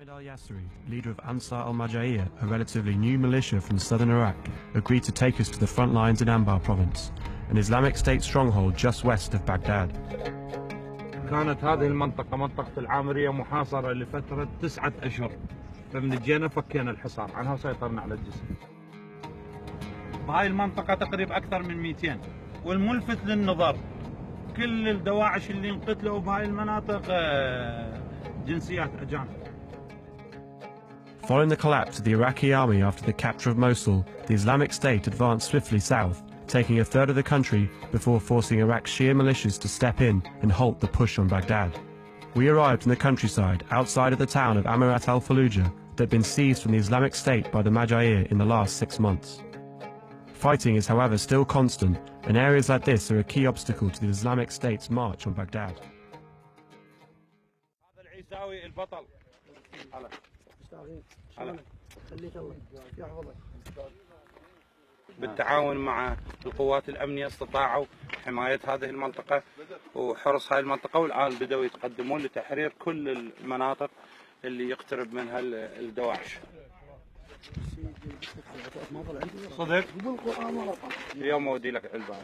Mohammed al-Yasri, leader of Ansar al-Majahir, a relatively new militia from southern Iraq, agreed to take us to the front lines in Anbar province, an Islamic State stronghold just west of Baghdad. كانت هذه المنطقة منطقة العامرية محاصرة لفترة 9 أشهر، فمن جينا فكينا الحصار عنها وسيطرنا على الجسر. بهاي المنطقة تقريبا أكثر من 200، والملفت للنظر كل الدواعش اللي انقتلوا بهاي المناطق جنسيات أجانب. Following the collapse of the Iraqi army after the capture of Mosul, the Islamic State advanced swiftly south, taking a third of the country before forcing Iraq's Shia militias to step in and halt the push on Baghdad. We arrived in the countryside outside of the town of Amirat al-Fallujah that had been seized from the Islamic State by the Majahir in the last 6 months. Fighting is however still constant, and areas like this are a key obstacle to the Islamic State's march on Baghdad. بالتعاون مع القوات الأمنية استطاعوا حماية هذه المنطقة وحرس هذه المنطقة، والآن بدأوا يتقدمون لتحرير كل المناطق اللي يقترب منها الدواعش. صدق؟ اليوم أودي لك علبة.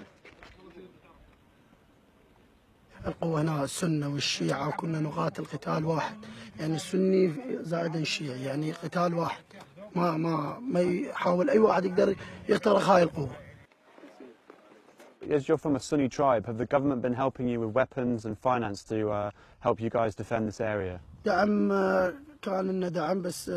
القوة هنا السنة والشيعة وكنا نقاتل قتال واحد، يعني السني زائد الشيعي، يعني قتال واحد، ما يحاول أي واحد يقدر يخترق هاي القوة. As you're from a Sunni tribe, have the government been helping you with weapons and finance to help you guys defend this area? دعم كان لنا دعم، بس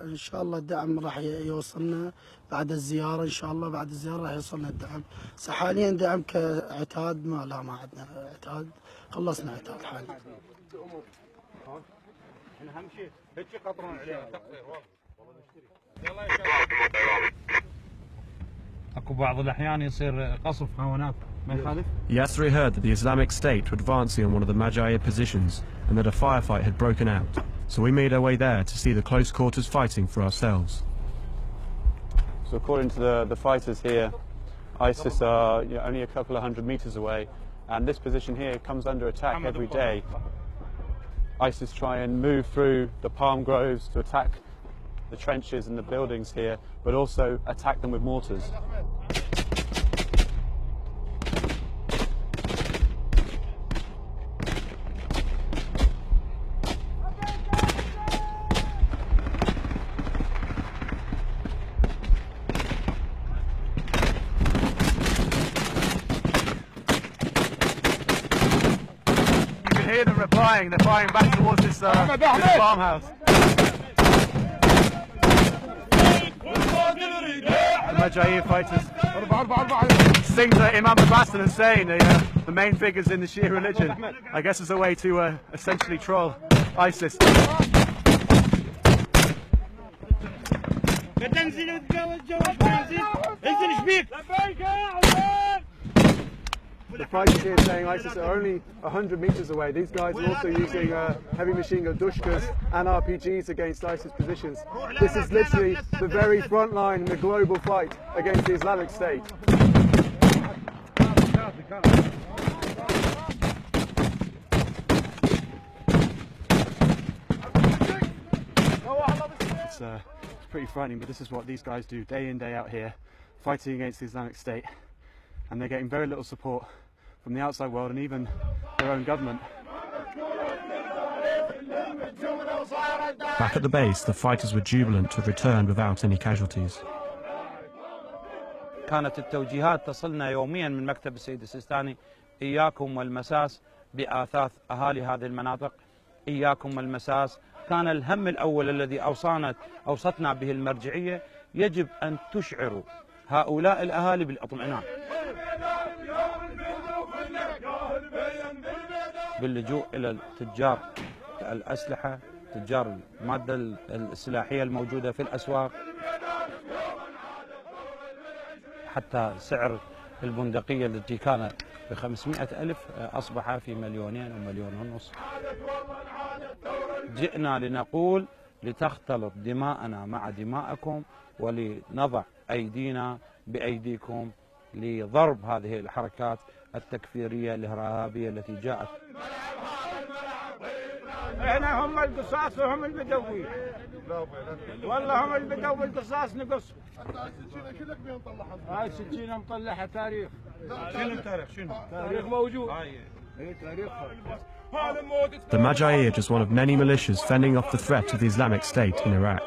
إن شاء الله الدعم راح يوصلنا بعد الزيارة، إن شاء الله بعد الزيارة راح يوصلنا الدعم. بس حاليا دعم كعتاد ما عندنا عتاد، خلصنا عتاد حاليا. اكو بعض الاحيان يصير قصف هونات ما يخالف. Yasri heard that the Islamic State were advancing on one of the Majahir positions and that a firefight had broken out, so we made our way there to see the close quarters fighting for ourselves. So according to the fighters here, ISIS are only a couple of 100 meters away, and this position here comes under attack every day. ISIS try and move through the palm groves to attack the trenches and the buildings here, but also attack them with mortars. You can hear them replying, they're firing back towards this farmhouse. The Majahir fighters sing to Imam Abbas and saying the main figures in the Shia religion. I guess it's a way to essentially troll ISIS. The fighters here saying ISIS are only 100 meters away. These guys are also using heavy machine gun dushkas and RPGs against ISIS positions. This is literally the very front line in the global fight against the Islamic State. It's pretty frightening, but this is what these guys do day in, day out here, fighting against the Islamic State, and they're getting very little support from the outside world and even their own government. Back at the base, the fighters were jubilant to have returned without any casualties. كانت التوجيهات تصلنا يوميا من مكتب السيد السيستاني: إياكم والمساس بآثاث أهالي هذه المناطق، إياكم والمساس. كان الهم الأول الذي أوصتنا به المرجعية: يجب أن تشعروا هؤلاء الأهالي بالاطمئنان باللجوء إلى تجار الأسلحة، تجار المادة السلاحية الموجودة في الأسواق. حتى سعر البندقية التي كانت ب500,000 أصبح في 2,000,000 أو 1,500,000. جئنا لنقول لتختلط دماءنا مع دماءكم ولنضع أيدينا بأيديكم لضرب هذه الحركات التكفيرية الإرهابية التي جاءت. احنا هم القصاص وهم البدوي. والله هم البدوي بالقصاص نقص. هاي سكينة مطلعها تاريخ. شنو التاريخ؟ شنو؟ تاريخ موجود. The Mujahid is one of many militias fending off the threat of the Islamic State in Iraq.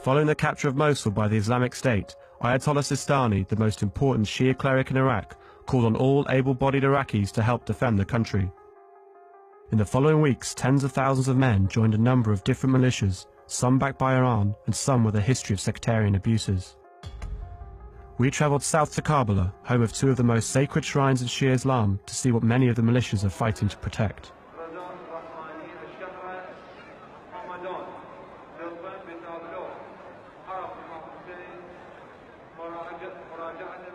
Following the capture of Mosul by the Islamic State, Ayatollah Sistani, the most important Shia cleric in Iraq, called on all able-bodied Iraqis to help defend the country. In the following weeks, tens of thousands of men joined a number of different militias, some backed by Iran and some with a history of sectarian abuses. We travelled south to Karbala, home of two of the most sacred shrines of Shia Islam, to see what many of the militias are fighting to protect.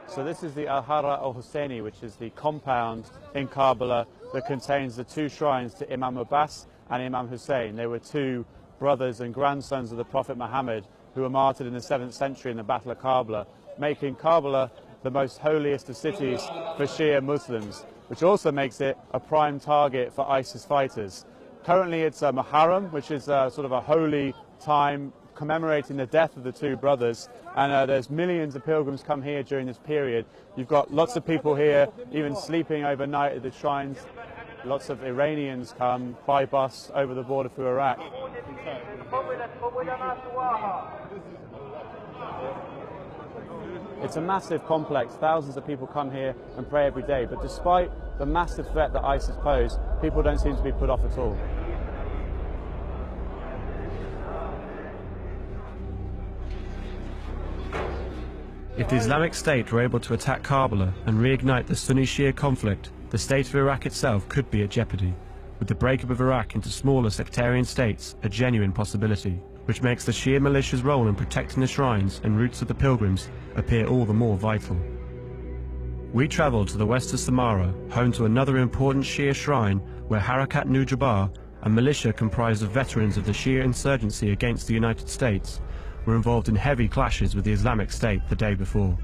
So this is the Al-Hara al-Husseini, which is the compound in Karbala that contains the two shrines to Imam Abbas and Imam Hussein. They were two brothers and grandsons of the Prophet Muhammad who were martyred in the 7th century in the Battle of Karbala, making Karbala the most holiest of cities for Shia Muslims, which also makes it a prime target for ISIS fighters. Currently it's a Muharram, which is sort of a holy time commemorating the death of the two brothers, and there's millions of pilgrims come here during this period. You've got lots of people here even sleeping overnight at the shrines. Lots of Iranians come by bus over the border through Iraq. It's a massive complex. Thousands of people come here and pray every day, but despite the massive threat that ISIS pose, people don't seem to be put off at all. If the Islamic State were able to attack Karbala and reignite the Sunni-Shia conflict, the state of Iraq itself could be at jeopardy, with the breakup of Iraq into smaller sectarian states a genuine possibility, which makes the Shia militia's role in protecting the shrines and routes of the pilgrims appear all the more vital. We travelled to the west of Samarra, home to another important Shia shrine where Harakat Nujaba, a militia comprised of veterans of the Shia insurgency against the United States, were involved in heavy clashes with the Islamic State the day before.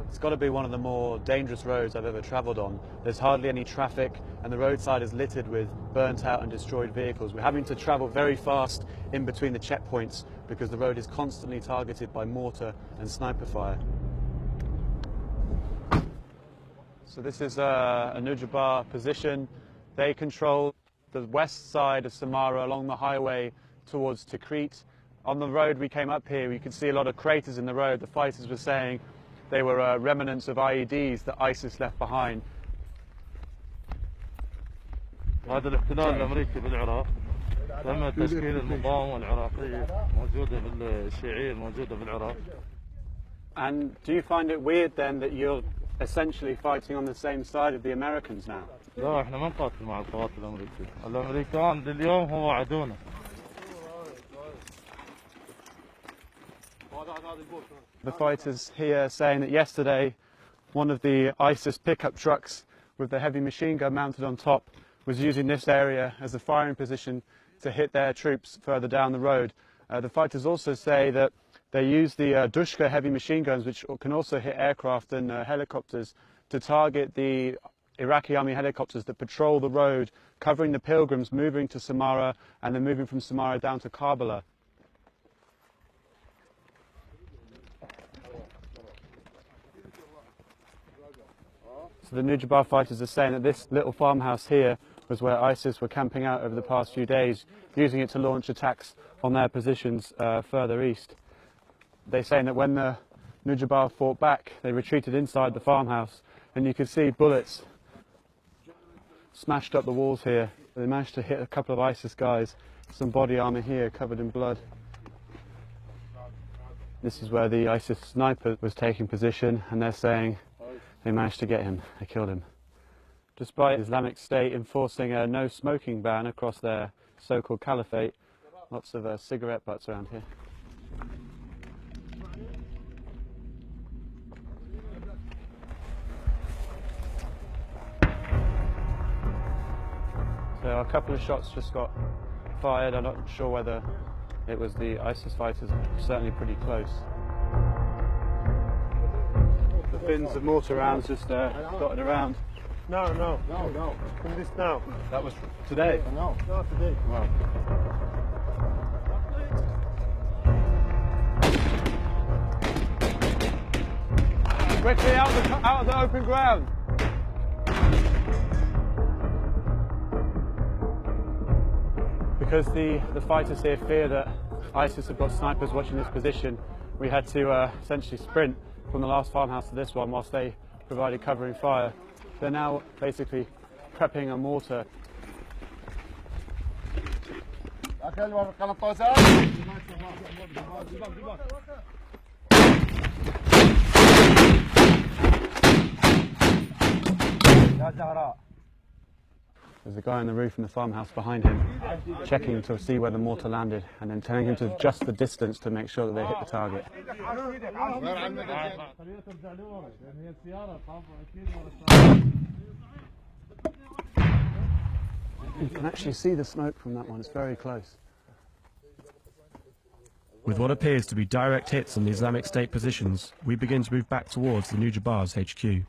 It's got to be one of the more dangerous roads I've ever travelled on. There's hardly any traffic and the roadside is littered with burnt out and destroyed vehicles. We're having to travel very fast in between the checkpoints because the road is constantly targeted by mortar and sniper fire. So this is a Nujaba position. They control the west side of Samarra along the highway towards Tikrit. On the road we came up here, you could see a lot of craters in the road. The fighters were saying they were remnants of IEDs that ISIS left behind. هذا الاحتلال الأمريكي بالعراق تم تشكيل المقاومة العراقية موجودة بالشيعية الموجودة بالعراق. And do you find it weird then that you're essentially fighting on the same side of the Americans now? لا احنا ما نقاتل مع القوات الأمريكية. الأمريكان لليوم هو عدونا. The fighters here saying that yesterday one of the ISIS pickup trucks with the heavy machine gun mounted on top was using this area as a firing position to hit their troops further down the road. The fighters also say that they use the Dushka heavy machine guns, which can also hit aircraft and helicopters, to target the Iraqi army helicopters that patrol the road, covering the pilgrims moving to Samarra and then moving from Samarra down to Karbala. So the Nujaba fighters are saying that this little farmhouse here was where ISIS were camping out over the past few days, using it to launch attacks on their positions further east. They're saying that when the Nujaba fought back, they retreated inside the farmhouse, and you could see bullets smashed up the walls here. They managed to hit a couple of ISIS guys, some body armour here covered in blood. This is where the ISIS sniper was taking position, and they're saying they managed to get him, they killed him. Despite the Islamic State enforcing a no smoking ban across their so-called caliphate, lots of cigarette butts around here. So a couple of shots just got fired. I'm not sure whether it was the ISIS fighters, certainly pretty close. The bins of mortar rounds just dotted around No. From this now. That was today. No, today. Wow. Quickly out of the open ground. Because the fighters here fear that ISIS have got snipers watching this position, we had to essentially sprint from the last farmhouse to this one whilst they provided covering fire. They're now basically prepping a mortar. There's a guy on the roof in the farmhouse behind him, checking to see where the mortar landed and then telling him to adjust the distance to make sure that they hit the target. You can actually see the smoke from that one, it's very close. With what appears to be direct hits on the Islamic State positions, we begin to move back towards the Nujabars HQ.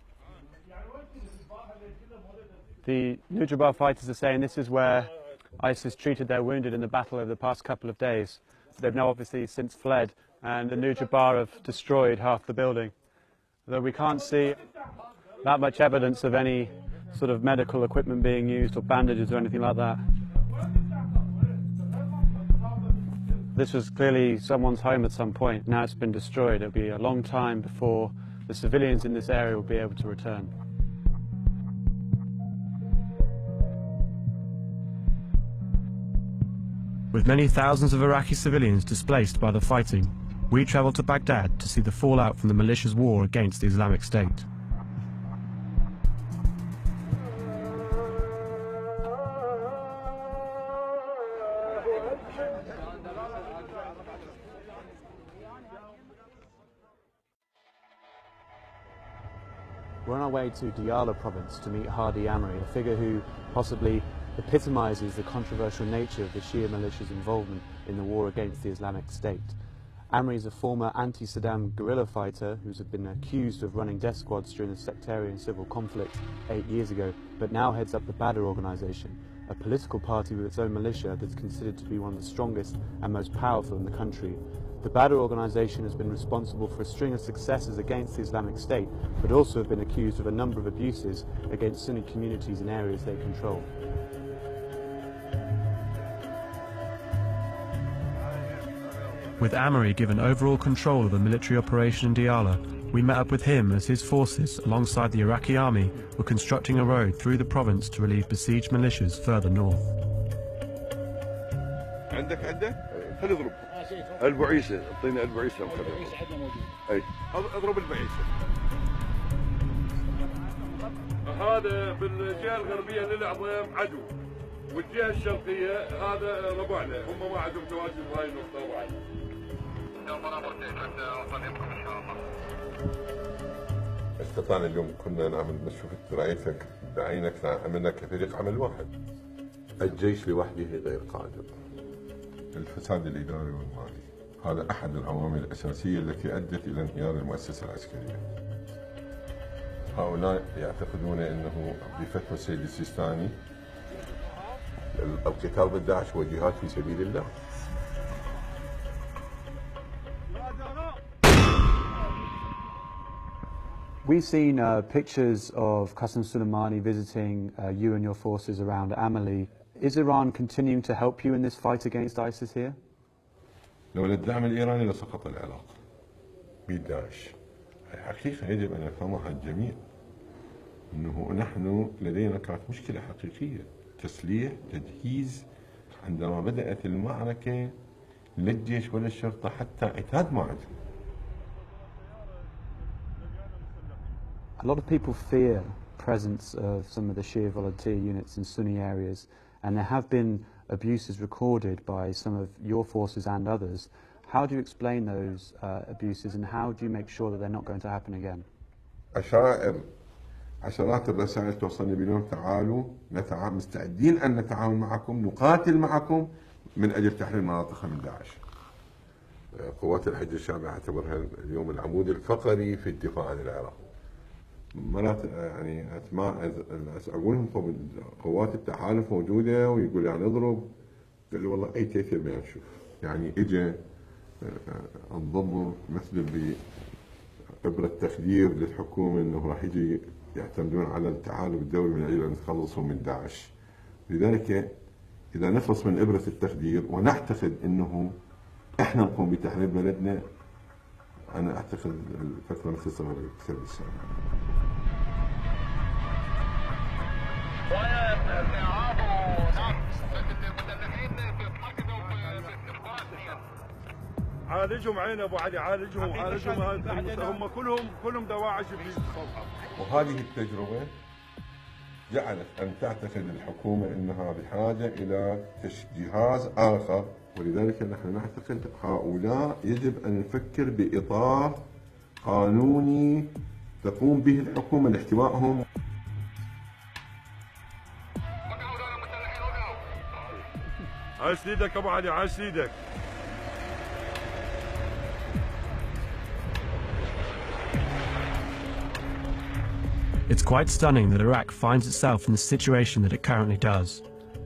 The Nujabar fighters are saying this is where ISIS treated their wounded in the battle over the past couple of days. They've now obviously since fled, and the Nujabar have destroyed half the building. Though we can't see that much evidence of any sort of medical equipment being used or bandages or anything like that. This was clearly someone's home at some point. Now it's been destroyed. It'll be a long time before the civilians in this area will be able to return. With many thousands of Iraqi civilians displaced by the fighting, we travelled to Baghdad to see the fallout from the militia's war against the Islamic State. We're on our way to Diyala province to meet Hadi Amri, a figure who possibly epitomises the controversial nature of the Shia militia's involvement in the war against the Islamic State. Amri is a former anti-Saddam guerrilla fighter who's been accused of running death squads during the sectarian civil conflict 8 years ago, but now heads up the Badr organisation, a political party with its own militia that's considered to be one of the strongest and most powerful in the country. The Badr organisation has been responsible for a string of successes against the Islamic State, but also have been accused of a number of abuses against Sunni communities in areas they control. With Amri given overall control of the military operation in Diyala, we met up with him as his forces, alongside the Iraqi army, were constructing a road through the province to relieve besieged militias further north. عندك عدة؟ خلي اضرب. البعيسة، اعطيني البعيسة وخلي. اي اضرب البعيسة. هذا بالجهة الغربية للعظيم عدو، والجهة الشرقية هذا ربعنا، هم ما عندهم تواجد بهاي النقطة واحد. استطعنا اليوم كنا نعمل بس شفت رأيتك بعينك عملنا كفريق عمل واحد. الجيش لوحده غير قادر. الفساد الإداري والمالي هذا أحد العوامل الأساسية التي أدت إلى انهيار المؤسسة العسكرية. هؤلاء يعتقدون أنه بفتوى السيد السيستاني القتال ضد داعش هو جهاد في سبيل الله. We've seen pictures of Qasem Soleimani visiting you and your forces around Amelie. Is Iran continuing to help you in this fight against ISIS here? لولا الدعم الإيراني لسقط العراق بداعش. الحقيقة يجب أن يفهمها الجميع أنه نحن لدينا كانت مشكلة حقيقية، تسليح، تجهيز. عندما بدأت المعركة لا الجيش ولا الشرطة حتى عتاد ما عندهم. A lot of people fear presence of some of the Shia volunteer units in Sunni areas, and there have been abuses recorded by some of your forces and others. How do you explain those abuses, and how do you make sure that they're not going to happen again? عشرات الرسائل توصلني باليوم تعالوا مستعدين أن نتعاون معكم، نقاتل معكم من أجل تحرير مناطق من داعش. قوات الحج الشعبي اعتبرها اليوم العمود الفقري في الدفاع عن العراق. مرات يعني اقول لهم طب قوات التحالف موجوده ويقول يعني اضرب، قال لي والله اي تيثر ما نشوف. يعني اجى انضموا مثل بإبرة تخدير للحكومه انه راح يجي يعتمدون على التحالف الدولي من اجل ان يتخلصوا من داعش. لذلك اذا نخلص من ابره التخدير ونعتقد انه احنا نقوم بتحرير بلدنا، انا اعتقد الفتره مثل صغيره اكثر بالسنه. عالجهم عين ابو علي، عالجهم هم كلهم دواعش في الصفحه. وهذه التجربه جعلت ان تعتقد الحكومه انها بحاجه الى جهاز اخر، ولذلك نحن نعتقد هؤلاء يجب ان نفكر باطار قانوني تقوم به الحكومه لاحتوائهم. عاش سيدك ابو علي، عاش سيدك. It's quite stunning that Iraq finds itself in the situation that it currently does.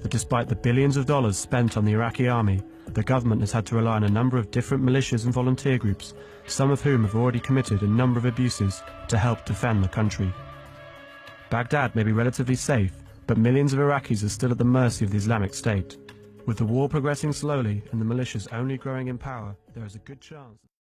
That despite the billions of dollars spent on the Iraqi army, the government has had to rely on a number of different militias and volunteer groups, some of whom have already committed a number of abuses, to help defend the country. Baghdad may be relatively safe, but millions of Iraqis are still at the mercy of the Islamic State. With the war progressing slowly and the militias only growing in power, there is a good chance